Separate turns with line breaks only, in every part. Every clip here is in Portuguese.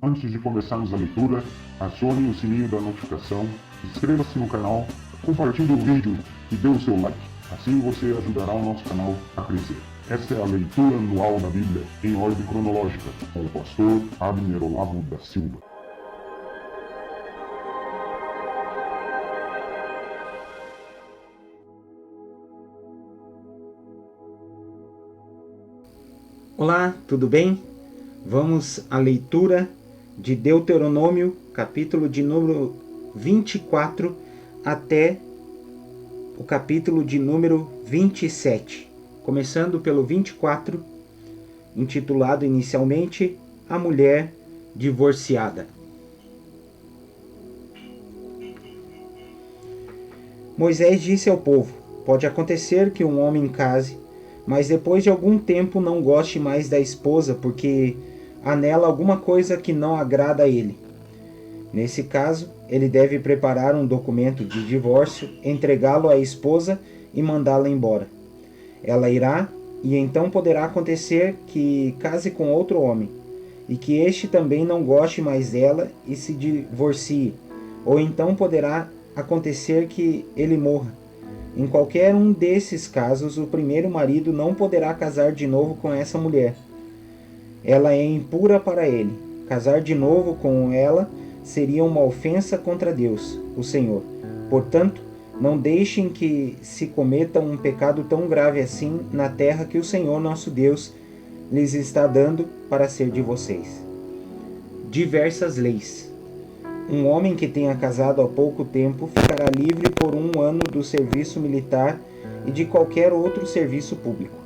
Antes de começarmos a leitura, acione o sininho da notificação, inscreva-se no canal, compartilhe o vídeo e dê o seu like. Assim você ajudará o nosso canal a crescer. Esta é a leitura anual da Bíblia em ordem cronológica, com o pastor Abner Olavo da Silva.
Olá, tudo bem? Vamos à leitura de Deuteronômio, capítulo de número 24 até o capítulo de número 27. Começando pelo 24, intitulado inicialmente A Mulher Divorciada. Moisés disse ao povo: pode acontecer que um homem case, mas depois de algum tempo não goste mais da esposa, porque há nela alguma coisa que não agrada a ele. Nesse caso, ele deve preparar um documento de divórcio, entregá-lo à esposa e mandá-la embora. Ela irá, e então poderá acontecer que case com outro homem, e que este também não goste mais dela e se divorcie, ou então poderá acontecer que ele morra. Em qualquer um desses casos, o primeiro marido não poderá casar de novo com essa mulher. Ela é impura para ele. Casar de novo com ela seria uma ofensa contra Deus, o Senhor. Portanto, não deixem que se cometa um pecado tão grave assim na terra que o Senhor nosso Deus lhes está dando para ser de vocês. Diversas leis. Um homem que tenha casado há pouco tempo ficará livre por 1 ano do serviço militar e de qualquer outro serviço público.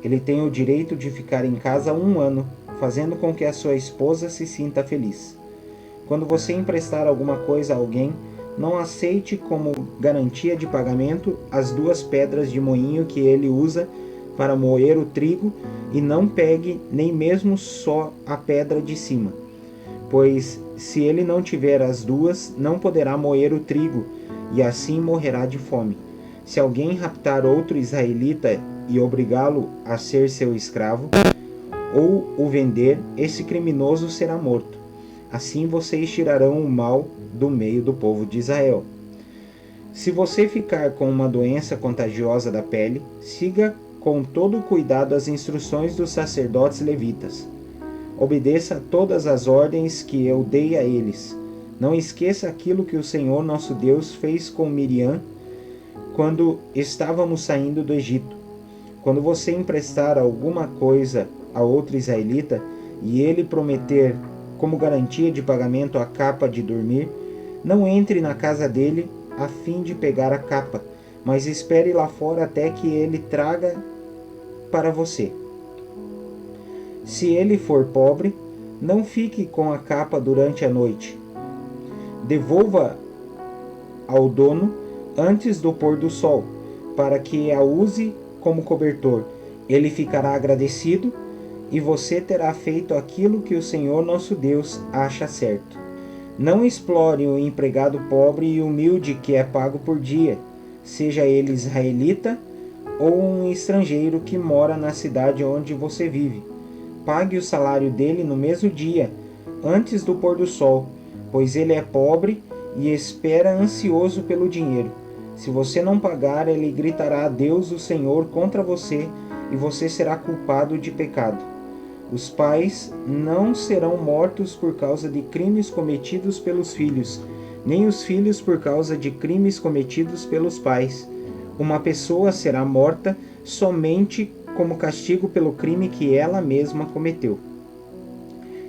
Ele tem o direito de ficar em casa 1 ano, fazendo com que a sua esposa se sinta feliz. Quando você emprestar alguma coisa a alguém, não aceite como garantia de pagamento as 2 pedras de moinho que ele usa para moer o trigo e não pegue nem mesmo só a pedra de cima. Pois se ele não tiver as 2, não poderá moer o trigo, e assim morrerá de fome. Se alguém raptar outro israelita e obrigá-lo a ser seu escravo, ou o vender, esse criminoso será morto. Assim vocês tirarão o mal do meio do povo de Israel. Se você ficar com uma doença contagiosa da pele, siga com todo cuidado as instruções dos sacerdotes levitas. Obedeça a todas as ordens que eu dei a eles. Não esqueça aquilo que o Senhor nosso Deus fez com Miriam quando estávamos saindo do Egito. Quando você emprestar alguma coisa a outro israelita e ele prometer como garantia de pagamento a capa de dormir, não entre na casa dele a fim de pegar a capa, mas espere lá fora até que ele traga para você. Se ele for pobre, não fique com a capa durante a noite. Devolva ao dono antes do pôr do sol, para que a use como cobertor. Ele ficará agradecido e você terá feito aquilo que o Senhor nosso Deus acha certo. Não explore o empregado pobre e humilde que é pago por dia, seja ele israelita ou um estrangeiro que mora na cidade onde você vive. Pague o salário dele no mesmo dia, antes do pôr do sol, pois ele é pobre e espera ansioso pelo dinheiro. Se você não pagar, ele gritará a Deus, o Senhor, contra você, e você será culpado de pecado. Os pais não serão mortos por causa de crimes cometidos pelos filhos, nem os filhos por causa de crimes cometidos pelos pais. Uma pessoa será morta somente como castigo pelo crime que ela mesma cometeu.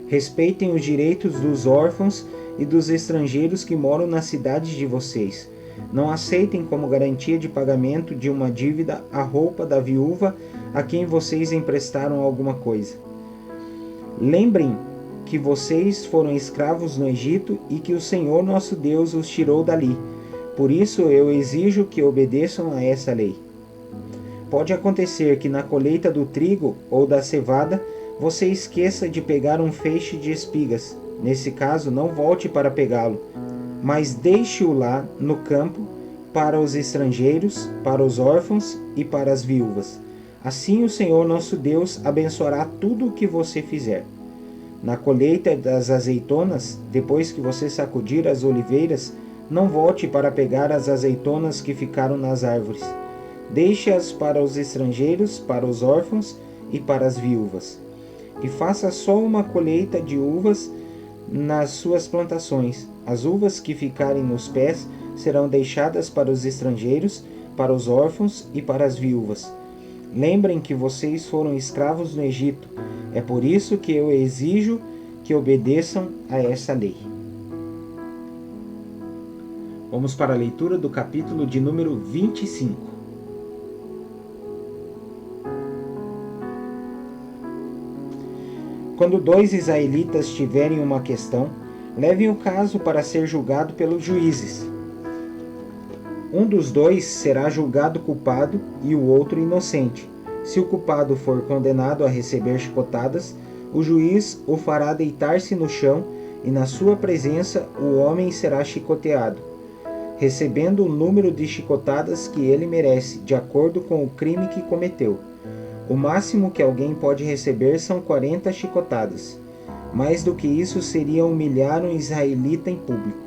Respeitem os direitos dos órfãos e dos estrangeiros que moram nas cidades de vocês. Não aceitem como garantia de pagamento de uma dívida a roupa da viúva a quem vocês emprestaram alguma coisa. Lembrem que vocês foram escravos no Egito e que o Senhor nosso Deus os tirou dali. Por isso eu exijo que obedeçam a essa lei. Pode acontecer que na colheita do trigo ou da cevada você esqueça de pegar um feixe de espigas. Nesse caso, não volte para pegá-lo, mas deixe-o lá no campo para os estrangeiros, para os órfãos e para as viúvas. Assim o Senhor nosso Deus abençoará tudo o que você fizer. Na colheita das azeitonas, depois que você sacudir as oliveiras, não volte para pegar as azeitonas que ficaram nas árvores. Deixe-as para os estrangeiros, para os órfãos e para as viúvas. E faça só uma colheita de uvas nas suas plantações. As uvas que ficarem nos pés serão deixadas para os estrangeiros, para os órfãos e para as viúvas. Lembrem que vocês foram escravos no Egito. É por isso que eu exijo que obedeçam a essa lei. Vamos para a leitura do capítulo de número 25. Quando dois israelitas tiverem uma questão, levem o caso para ser julgado pelos juízes. Um dos dois será julgado culpado e o outro inocente. Se o culpado for condenado a receber chicotadas, o juiz o fará deitar-se no chão e na sua presença o homem será chicoteado, recebendo o número de chicotadas que ele merece, de acordo com o crime que cometeu. O máximo que alguém pode receber são 40 chicotadas. Mais do que isso seria humilhar um israelita em público.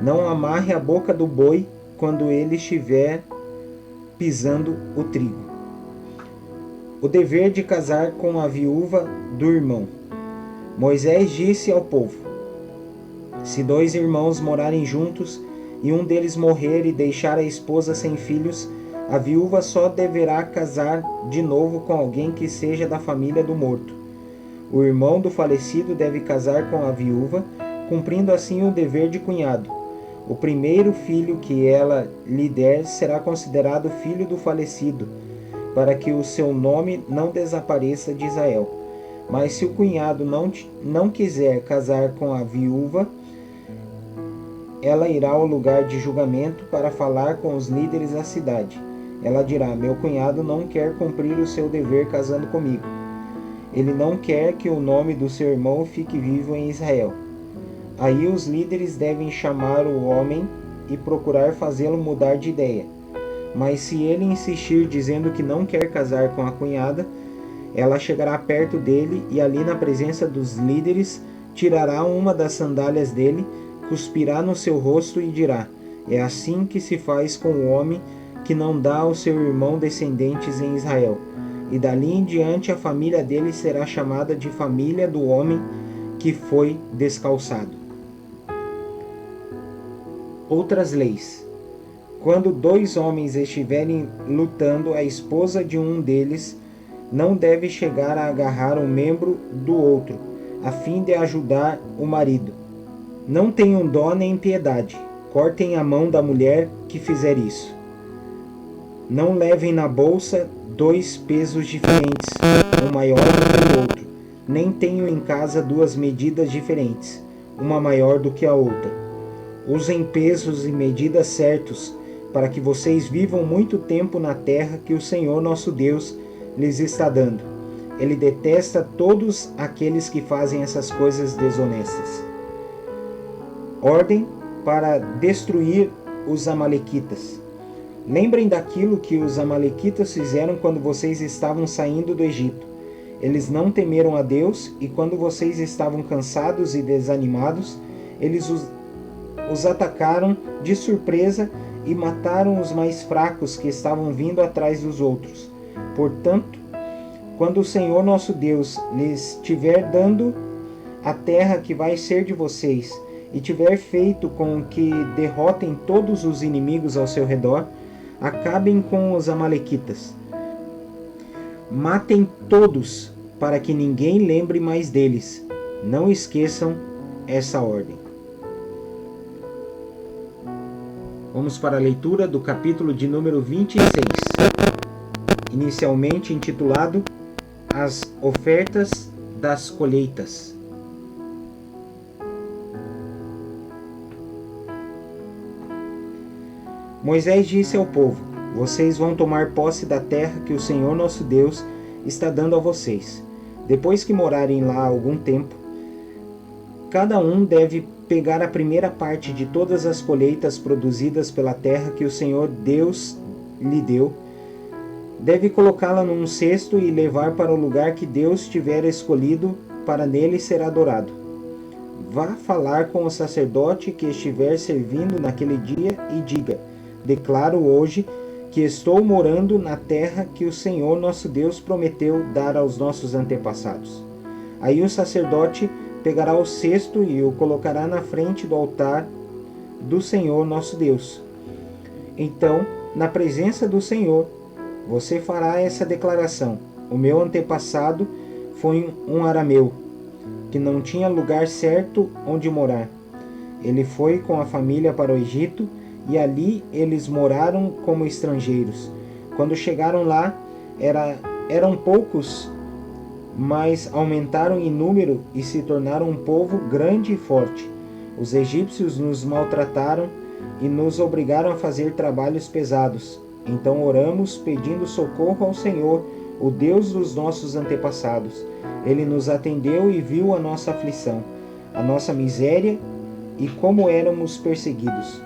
Não amarre a boca do boi quando ele estiver pisando o trigo. O dever de casar com a viúva do irmão. Moisés disse ao povo: se dois irmãos morarem juntos e um deles morrer e deixar a esposa sem filhos, a viúva só deverá casar de novo com alguém que seja da família do morto. O irmão do falecido deve casar com a viúva, cumprindo assim o dever de cunhado. O primeiro filho que ela lhe der será considerado filho do falecido, para que o seu nome não desapareça de Israel. Mas se o cunhado não quiser casar com a viúva, ela irá ao lugar de julgamento para falar com os líderes da cidade. Ela dirá: meu cunhado não quer cumprir o seu dever casando comigo. Ele não quer que o nome do seu irmão fique vivo em Israel. Aí os líderes devem chamar o homem e procurar fazê-lo mudar de ideia. Mas se ele insistir dizendo que não quer casar com a cunhada, ela chegará perto dele e ali na presença dos líderes tirará uma das sandálias dele, cuspirá no seu rosto e dirá: é assim que se faz com o homem que não dá ao seu irmão descendentes em Israel. E dali em diante a família dele será chamada de família do homem que foi descalçado. Outras leis. Quando dois homens estiverem lutando, a esposa de um deles não deve chegar a agarrar um membro do outro, a fim de ajudar o marido. Não tenham dó nem piedade. Cortem a mão da mulher que fizer isso. Não levem na bolsa 2 pesos diferentes, um maior do que o outro. Nem tenham em casa 2 medidas diferentes, uma maior do que a outra. Usem pesos e medidas certos, para que vocês vivam muito tempo na terra que o Senhor nosso Deus lhes está dando. Ele detesta todos aqueles que fazem essas coisas desonestas. Ordem para destruir os amalequitas. Lembrem daquilo que os amalequitas fizeram quando vocês estavam saindo do Egito. Eles não temeram a Deus e quando vocês estavam cansados e desanimados, eles os atacaram de surpresa e mataram os mais fracos que estavam vindo atrás dos outros. Portanto, quando o Senhor nosso Deus lhes estiver dando a terra que vai ser de vocês e tiver feito com que derrotem todos os inimigos ao seu redor, acabem com os amalequitas. Matem todos, para que ninguém lembre mais deles. Não esqueçam essa ordem. Vamos para a leitura do capítulo de número 26, inicialmente intitulado As Ofertas das Colheitas. Moisés disse ao povo: vocês vão tomar posse da terra que o Senhor nosso Deus está dando a vocês. Depois que morarem lá algum tempo, cada um deve pegar a primeira parte de todas as colheitas produzidas pela terra que o Senhor Deus lhe deu. Deve colocá-la num cesto e levar para o lugar que Deus tiver escolhido para nele ser adorado. Vá falar com o sacerdote que estiver servindo naquele dia e diga: declaro hoje que estou morando na terra que o Senhor nosso Deus prometeu dar aos nossos antepassados. Aí o sacerdote pegará o cesto e o colocará na frente do altar do Senhor nosso Deus. Então, na presença do Senhor, você fará essa declaração: o meu antepassado foi um arameu, que não tinha lugar certo onde morar. Ele foi com a família para o Egito, e ali eles moraram como estrangeiros. Quando chegaram lá, eram poucos, mas aumentaram em número e se tornaram um povo grande e forte. Os egípcios nos maltrataram e nos obrigaram a fazer trabalhos pesados. Então oramos pedindo socorro ao Senhor, o Deus dos nossos antepassados. Ele nos atendeu e viu a nossa aflição, a nossa miséria e como éramos perseguidos.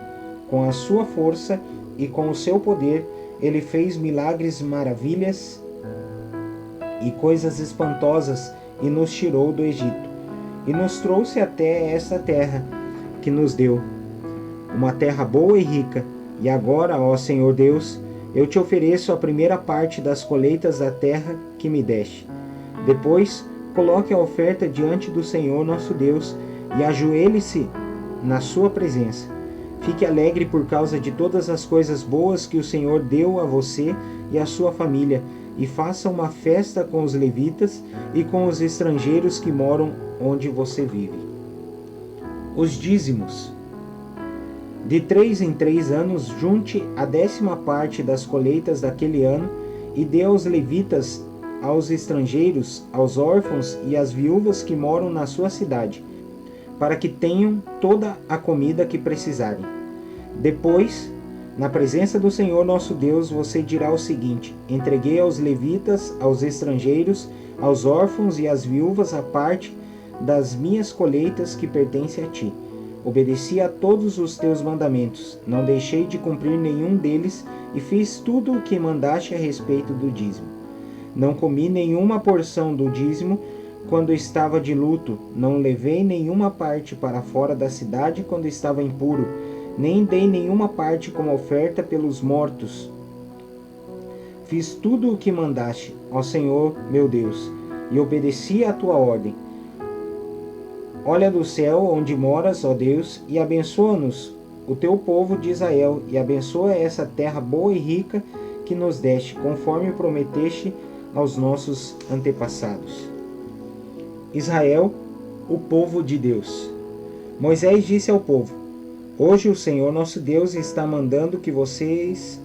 Com a sua força e com o seu poder, ele fez milagres, maravilhas e coisas espantosas e nos tirou do Egito. E nos trouxe até esta terra que nos deu, uma terra boa e rica. E agora, ó Senhor Deus, eu te ofereço a primeira parte das colheitas da terra que me deste. Depois, coloque a oferta diante do Senhor nosso Deus e ajoelhe-se na sua presença. Fique alegre por causa de todas as coisas boas que o Senhor deu a você e à sua família, e faça uma festa com os levitas e com os estrangeiros que moram onde você vive. Os dízimos. De 3 em 3 anos, junte a 10ª parte das colheitas daquele ano e dê aos levitas, aos estrangeiros, aos órfãos e às viúvas que moram na sua cidade, para que tenham toda a comida que precisarem. Depois, na presença do Senhor nosso Deus, você dirá o seguinte: entreguei aos levitas, aos estrangeiros, aos órfãos e às viúvas a parte das minhas colheitas que pertence a ti. Obedeci a todos os teus mandamentos, não deixei de cumprir nenhum deles e fiz tudo o que mandaste a respeito do dízimo. Não comi nenhuma porção do dízimo quando estava de luto, não levei nenhuma parte para fora da cidade quando estava impuro, nem dei nenhuma parte como oferta pelos mortos. Fiz tudo o que mandaste, ó Senhor meu Deus, e obedeci à tua ordem. Olha do céu onde moras, ó Deus, e abençoa-nos, o teu povo de Israel, e abençoa essa terra boa e rica que nos deste, conforme prometeste aos nossos antepassados. Israel, o povo de Deus. Moisés disse ao povo: hoje o Senhor nosso Deus está mandando que vocês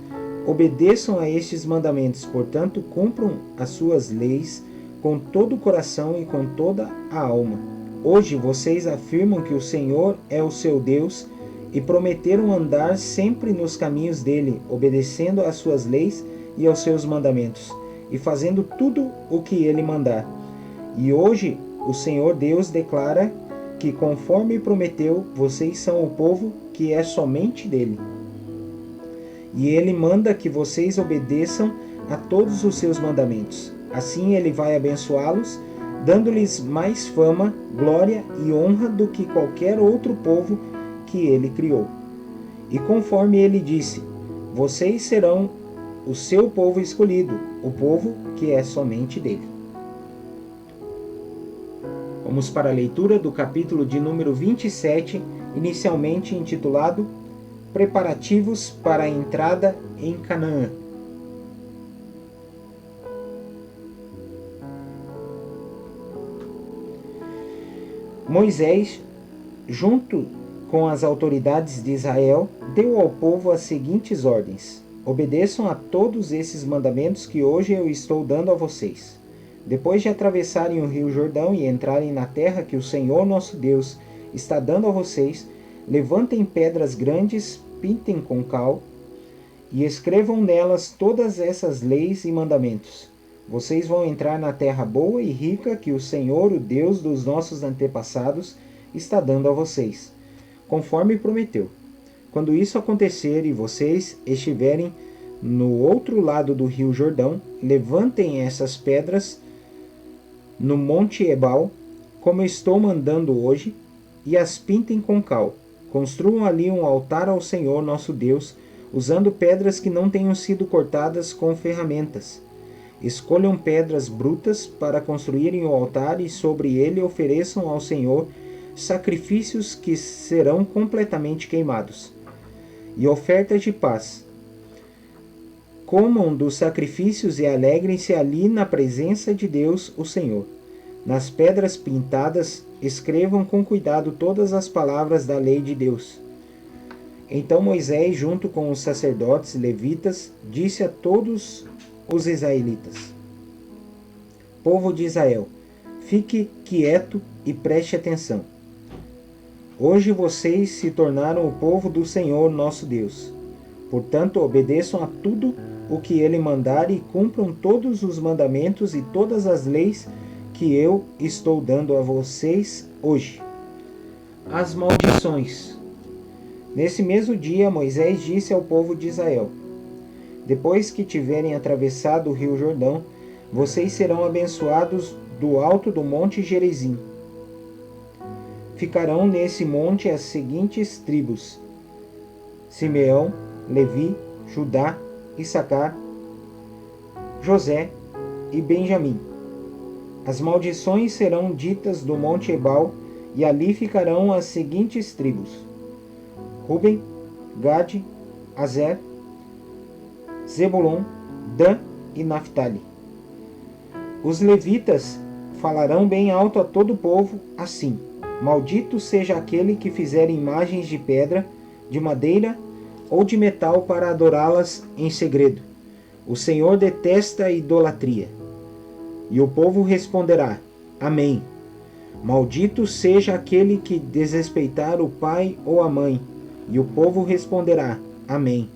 obedeçam a estes mandamentos, portanto cumpram as suas leis com todo o coração e com toda a alma. Hoje vocês afirmam que o Senhor é o seu Deus e prometeram andar sempre nos caminhos dele, obedecendo às suas leis e aos seus mandamentos, e fazendo tudo o que ele mandar. E hoje o Senhor Deus declara que, conforme prometeu, vocês são o povo que é somente dele. E ele manda que vocês obedeçam a todos os seus mandamentos. Assim ele vai abençoá-los, dando-lhes mais fama, glória e honra do que qualquer outro povo que ele criou. E conforme ele disse, vocês serão o seu povo escolhido, o povo que é somente dele. Vamos para a leitura do capítulo de número 27, inicialmente intitulado Preparativos para a entrada em Canaã. Moisés, junto com as autoridades de Israel, deu ao povo as seguintes ordens: obedeçam a todos esses mandamentos que hoje eu estou dando a vocês. Depois de atravessarem o rio Jordão e entrarem na terra que o Senhor nosso Deus está dando a vocês, levantem pedras grandes, pintem com cal e escrevam nelas todas essas leis e mandamentos. Vocês vão entrar na terra boa e rica que o Senhor, o Deus dos nossos antepassados, está dando a vocês, conforme prometeu. Quando isso acontecer e vocês estiverem no outro lado do rio Jordão, levantem essas pedras no Monte Ebal como eu estou mandando hoje, e as pintem com cal. Construam ali um altar ao Senhor nosso Deus, usando pedras que não tenham sido cortadas com ferramentas. Escolham pedras brutas para construírem o altar e sobre ele ofereçam ao Senhor sacrifícios que serão completamente queimados, e ofertas de paz. Comam dos sacrifícios e alegrem-se ali na presença de Deus, o Senhor. Nas pedras pintadas, escrevam com cuidado todas as palavras da lei de Deus. Então Moisés, junto com os sacerdotes levitas, disse a todos os israelitas: Povo de Israel, fique quieto e preste atenção. Hoje vocês se tornaram o povo do Senhor nosso Deus. Portanto, obedeçam a tudo o que ele mandar e cumpram todos os mandamentos e todas as leis que eu estou dando a vocês hoje. As maldições. Nesse mesmo dia, Moisés disse ao povo de Israel: Depois que tiverem atravessado o rio Jordão, vocês serão abençoados do alto do monte Gerizim. Ficarão nesse monte as seguintes tribos: Simeão, Levi, Judá, Issacar, José e Benjamim. As maldições serão ditas do monte Ebal, e ali ficarão as seguintes tribos: Ruben, Gade, Azer, Zebulon, Dan e Naphtali. Os levitas falarão bem alto a todo o povo assim: Maldito seja aquele que fizer imagens de pedra, de madeira ou de metal para adorá-las em segredo. O Senhor detesta a idolatria. E o povo responderá: Amém. Maldito seja aquele que desrespeitar o pai ou a mãe. E o povo responderá: Amém.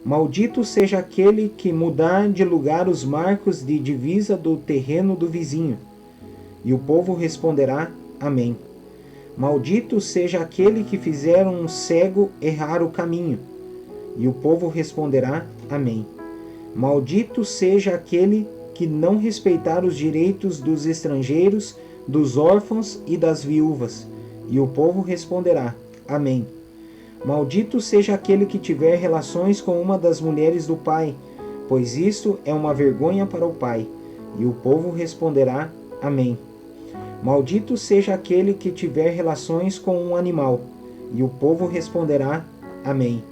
Maldito seja aquele que mudar de lugar os marcos de divisa do terreno do vizinho. E o povo responderá: Amém. Maldito seja aquele que fizer um cego errar o caminho. E o povo responderá: Amém. Maldito seja aquele que não respeitar os direitos dos estrangeiros, dos órfãos e das viúvas. E o povo responderá: Amém. Maldito seja aquele que tiver relações com uma das mulheres do pai, pois isso é uma vergonha para o pai. E o povo responderá: Amém. Maldito seja aquele que tiver relações com um animal. E o povo responderá: Amém.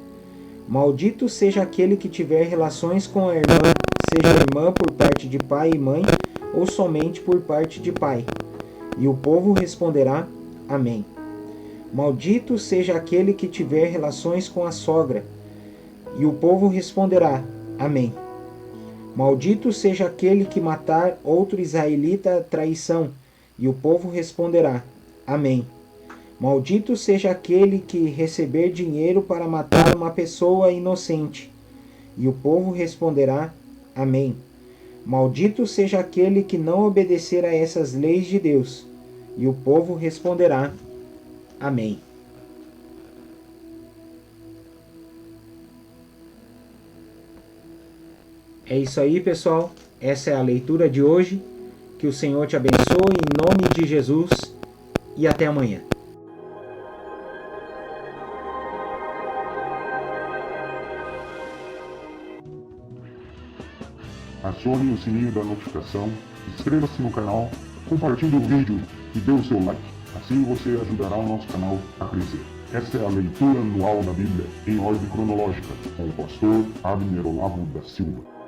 Maldito seja aquele que tiver relações com a irmã, seja irmã por parte de pai e mãe, ou somente por parte de pai. E o povo responderá: Amém. Maldito seja aquele que tiver relações com a sogra. E o povo responderá: Amém. Maldito seja aquele que matar outro israelita à traição. E o povo responderá: Amém. Maldito seja aquele que receber dinheiro para matar uma pessoa inocente. E o povo responderá: Amém. Maldito seja aquele que não obedecer a essas leis de Deus. E o povo responderá: Amém. É isso aí, pessoal. Essa é a leitura de hoje. Que o Senhor te abençoe em nome de Jesus e até amanhã.
Acione o sininho da notificação, inscreva-se no canal, compartilhe o vídeo e dê o seu like. Assim você ajudará o nosso canal a crescer. Esta é a leitura anual da Bíblia em ordem cronológica, com o pastor Abner Olavo da Silva.